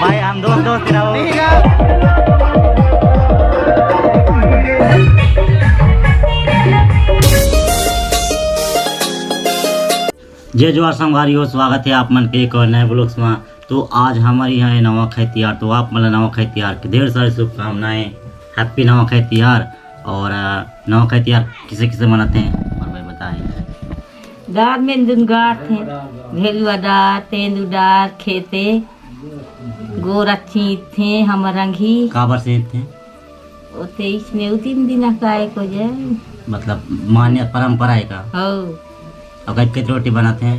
भाई हम दोस्त दोस्त रहो। जय जोहार संगवारी हो, स्वागत है आप मन के एक और नए ब्लॉग्स में। तो आज हमारे यहाँ है नवाखाई तिहार, तो आप मतलब नवाखाई तिहार की ढेर सारी शुभकामनाएं। हैप्पी नवाखाई तिहार। और नवाखाई तिहार किसे किसे मनाते हैं और भाई बताएं। दाद में दुन गाठ थे भेलुआ दाद तेंदु दाद खेते गोरा चीत थे हम रंगी काबर से थे ओते इसमें तीन दिन का को जाए मतलब मान्य परंपरा है का। हो और कितनी रोटी बनाते हैं?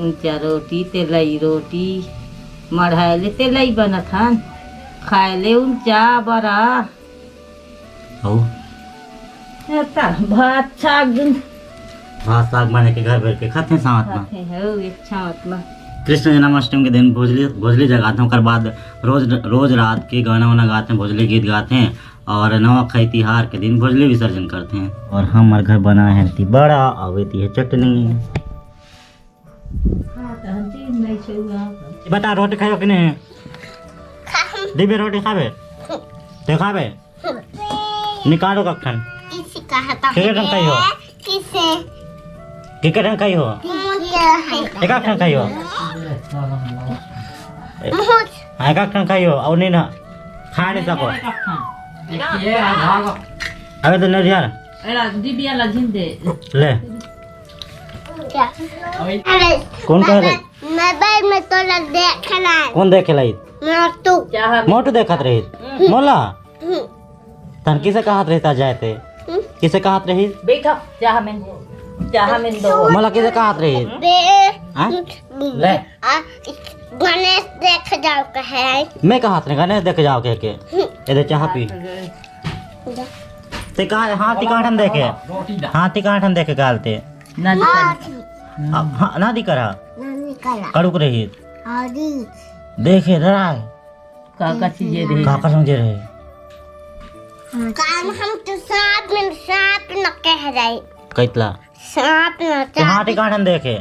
ऊंचा रोटी तेलई रोटी मढ़ाइले तेलई बना था खाए ऊंचा बड़ा हो भात साग दुन भात साग बने के घर बैठ के खाते हैं साथ में। हो एक साथ में कृष्ण जन्माष्टमी के दिन भोजली जगाते हैं। उसके बाद रोज रात के गाना वाना गाते हैं, भोजली गीत गाते हैं और नवाखाई तिहार के दिन भोजली विसर्जन करते हैं। और हमारे घर बना है ती बड़ा आवेती है चटनी। बता रोटी खाओ कि नहीं? डिब्बे रोटी खावे तो खावे निकालो कखन किके रंग खाई हो किके रंग खाई हो एक रंग खाई हो एक रंग खाई हो और नहीं ना खा नहीं सको अबे तो नहीं यार ले कौन कह रही मोबाइल में तो लग देख रहा है कौन देखे लाई मोटू देखत रही मोला तन किसे कहत रहता जाते किसे कहत रही बेटा चाह में दो मोला किसे कहत रही ले गणेश देख जाओ कहे मैं कहत रही गणेश देख जाओ के ये चाह पी ते कहा हाथी काठन देखे हाथी काठन देखे गालते ना दी करा कड़ुक रही देखे डराए काका चीजें दे काका समझे रहे काम हम तो सांप न कह रहे कैतला सांप न तो हाथी काठन देखे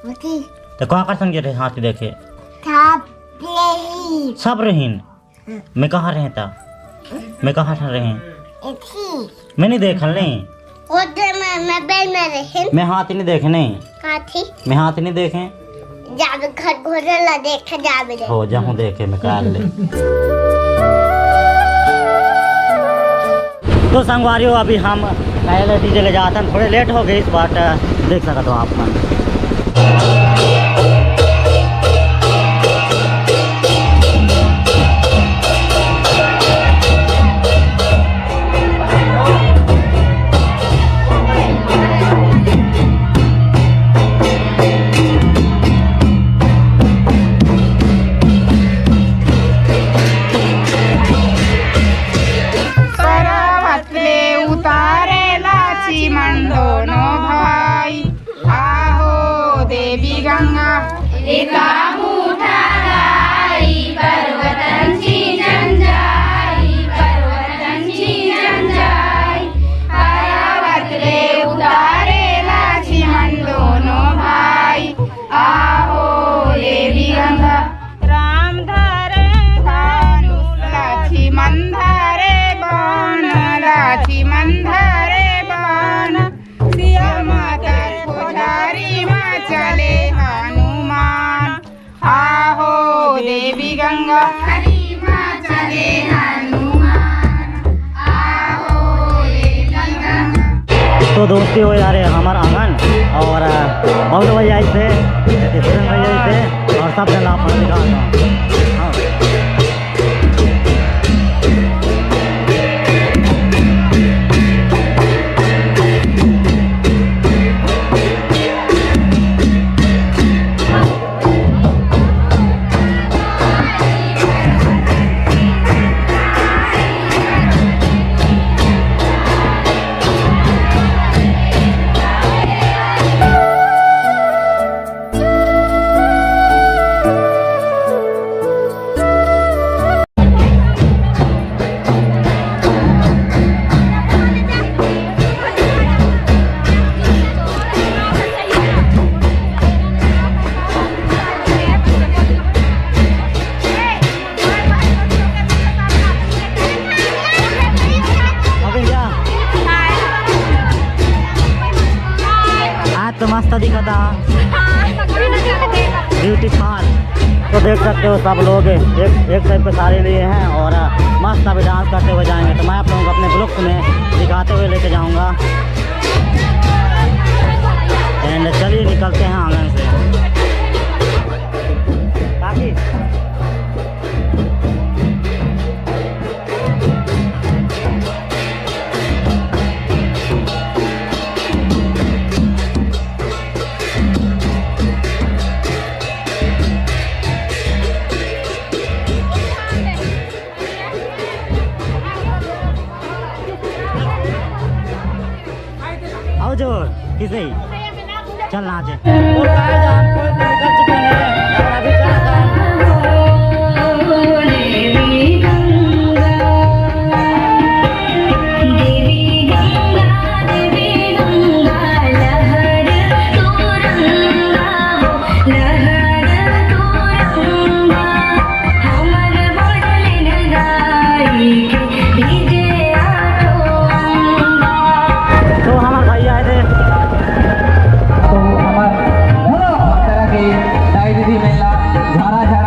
होती तो काका समझे रहे हाथी देखे सब रहीन मैं कहाँ रहे था मैं कहाँ ठहर रहे मैं नहीं देखल नहीं मोबाइल में रहे मैं हाथी नहीं देखे नहीं काठी मैं हाथी नहीं देखे जावे घर घोड़े ला देख जावे रे हो जाऊँ देखे मैं काल ले। तो संगवारी हो अभी हम पहले डीजे ले जाते हैं, थोड़े लेट हो गए इस बार देख सकते हो आप मन। तो दोस्ती हो जा रहे हमारा आंगन और बहुत भैया थे भैया थे और सब जन आप मस्त दिखा था ब्यूटी पार्क। तो देख सकते हो सब लोग एक टाइप के सारे लिए हैं और मस्त अभी डांस करते हुए जाएंगे। तो मैं आप लोगों को अपने ब्लॉग्स में दिखाते हुए लेके जाऊंगा। एंड चलिए निकलते हैं आंगन से। काकी आओ जो किसे चल नाचे। तो गाइस आपको निकल चुके हैं और अभी चलता है झारा झारा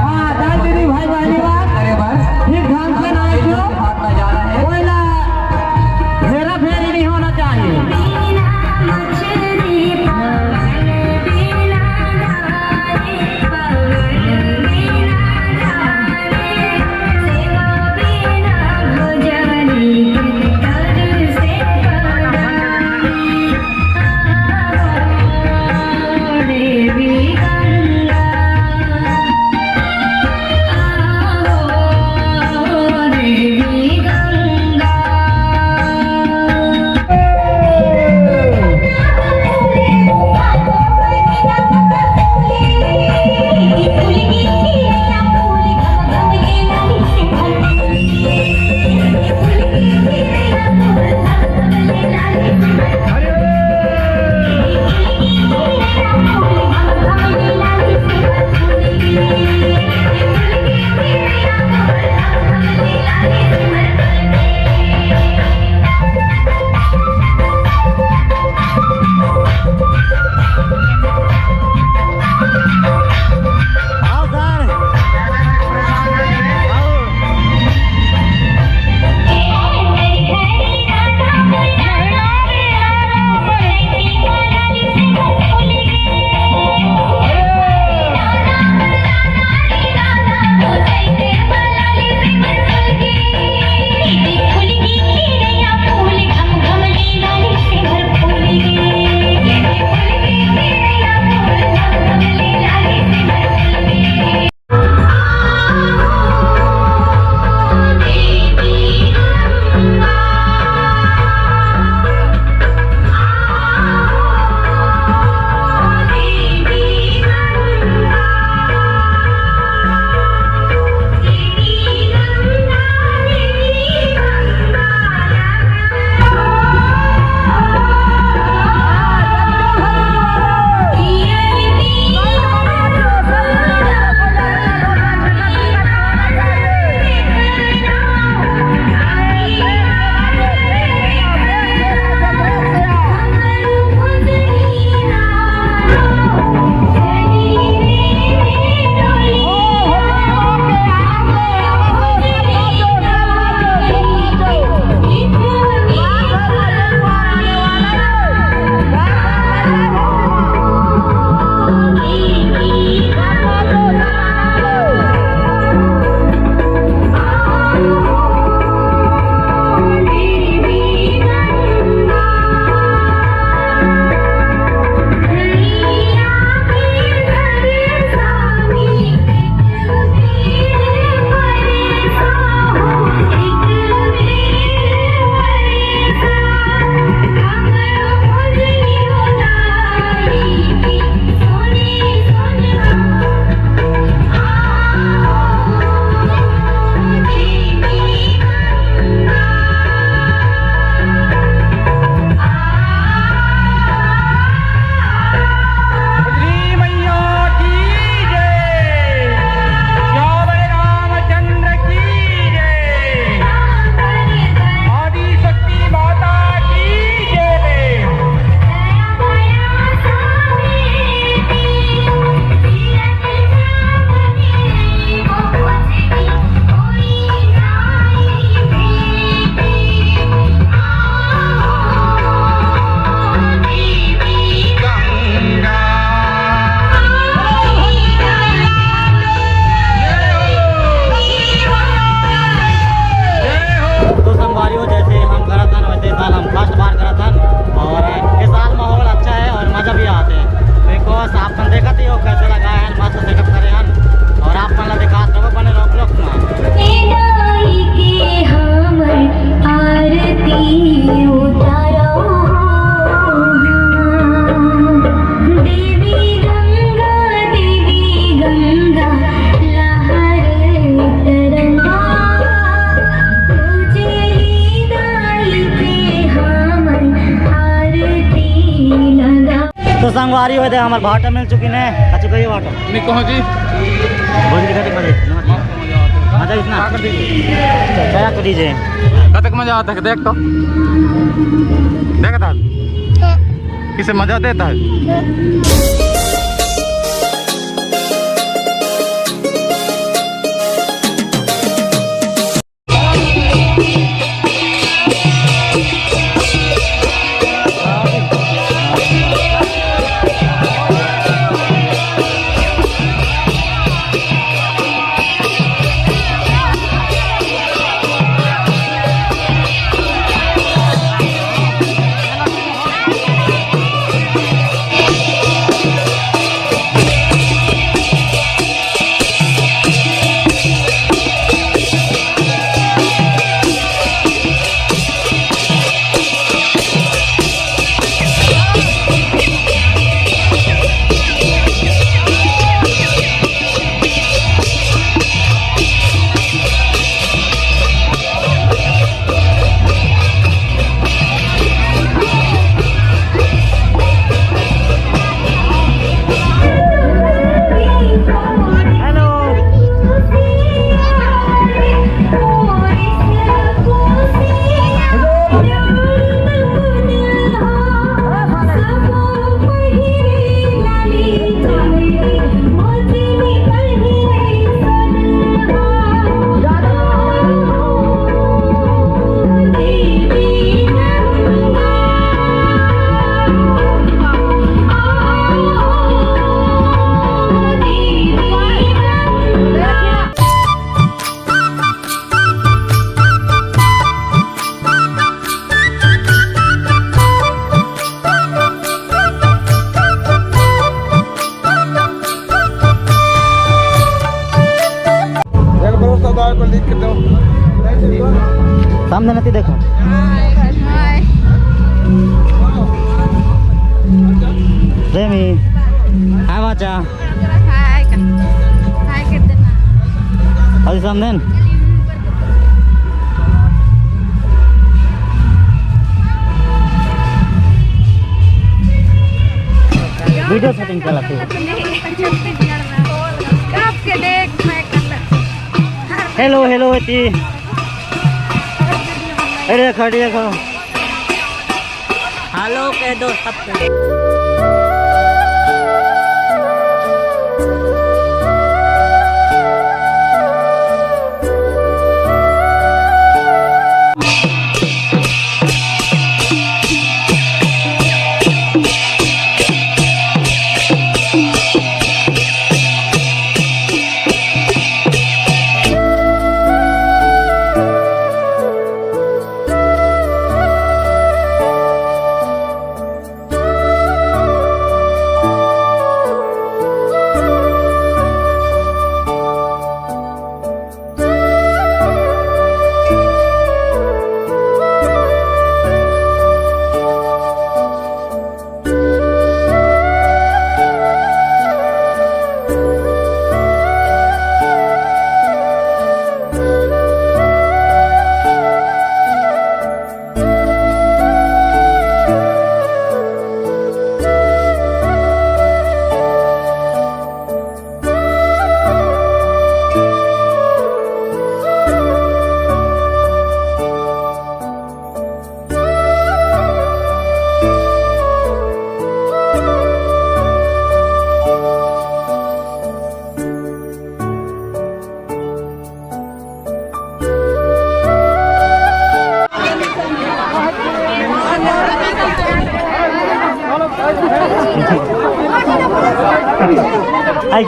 तो संगवारी हुए थे हमारे भाटा मिल चुकी ने अच्छा कहिए भाटा नहीं कहो जी भोजली कतक बजे अच्छा इतना क्या कर दीजिए कतक मजा आता है देख तो देखता किसे मजा देता है सामने नहीं देखो रेमी हाय बाचा अभी सामने वीडियो सेटिंग चलाते हैं हेलो हेलो इति देखो देखो हेलो कह दो सब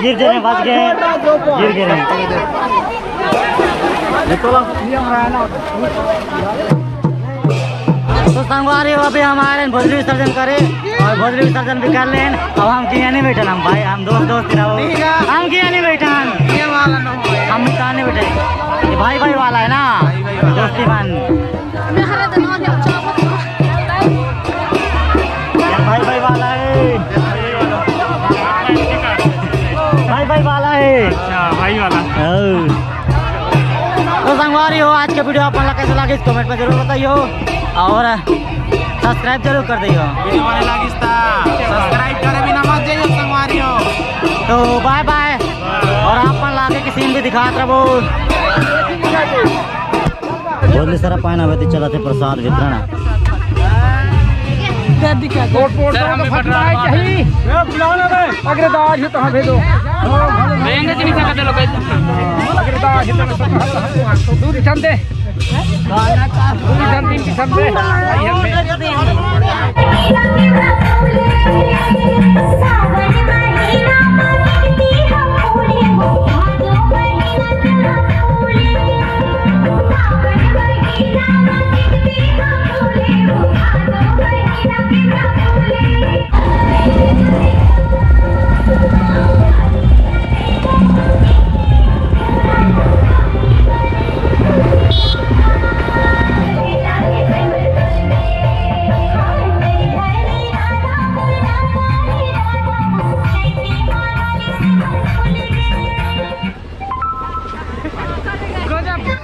गिर गए बच गए गिर गए तो संगवारी हो अभी हमारे भोजली विसर्जन करे और भोजली विसर्जन भी कर लें। अब हम किया नहीं बैठे हम भाई हम दोस्त रहो हम किया नहीं बैठे हम कहा नहीं बैठे भाई भाई वाला है ना दोस्ती मान भाई भाई वाला है भाई वाला है भाई वाला। तो संगवारी हो आज के वीडियो आप कैसे लगे इस कमेंट में जरूर बताइए और सब्सक्राइब जरूर कर दियो। सब्सक्राइब करे बिना मत जाइयो संगवारियो। तो बाय बाय और अपन लागे के सीन भी दिखात रहो। बोले सारा पाना बेती चला थे प्रसाद वितरण। सर हमें फटवाए चाहिए अग्रदाज तो हम भेजो रहेंगे कि नहीं सकते लोग अग्रदाज तो दूर ठंडे दूर ठंडी की ठंडे आई हमें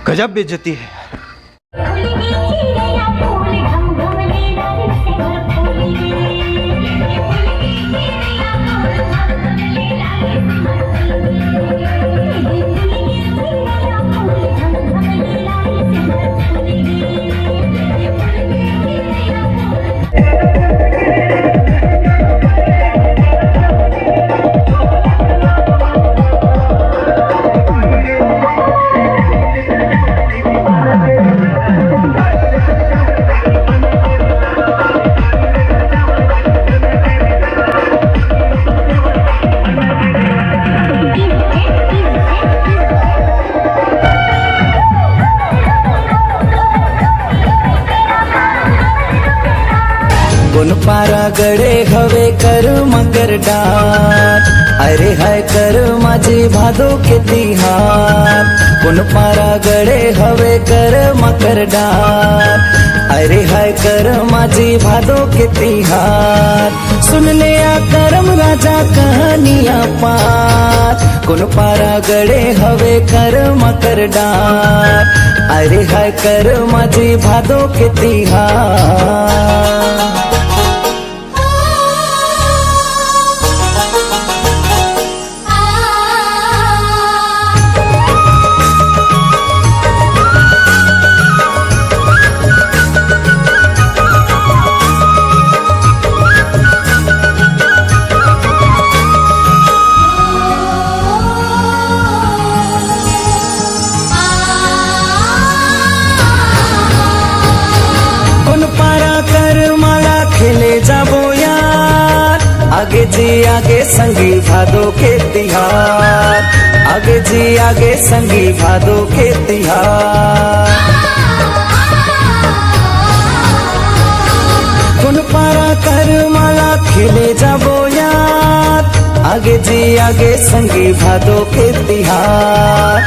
गजब बेइज्जती है। कोन पारा गड़े हवे कर मकर डार, अरे हाय कर माझे भादो के तिहार। कोन पारा गड़े हवे कर मकर डार, अरे हाय कर माझे भादो के तिहार। सुन ले आ करम राजा कहानियां पार। कोन पारा गड़े हवे कर मकर डार, अरे हाय कर माझे भादो के तिहार। आगे जी आगे संगी भादो के तिहार, आगे जी आगे संगी भादो के तिहार। कुन पारा कर माला खेले जाबो यार, आगे जी आगे संगी भादो के तिहार,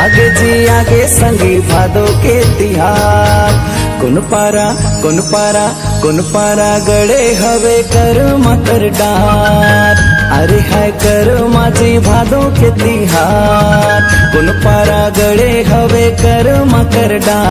आगे जी आगे संगी भादो के तिहार। कुन पारा कुन पारा कुन पारा गड़े हवे कर मकर डार, अरे हाय कर माझी भादो के तिहार। कुन पारा गड़े हवे कर मकर डार।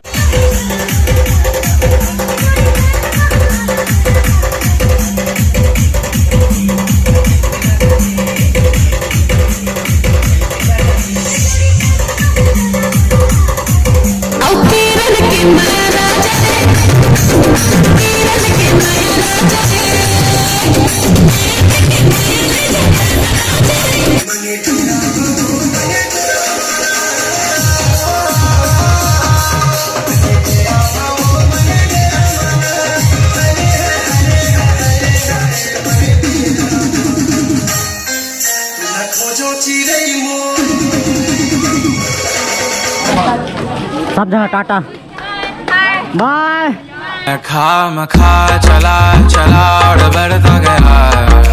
सब जगह टाटा बाय। खा मखा चला चला और बढ़ता गया।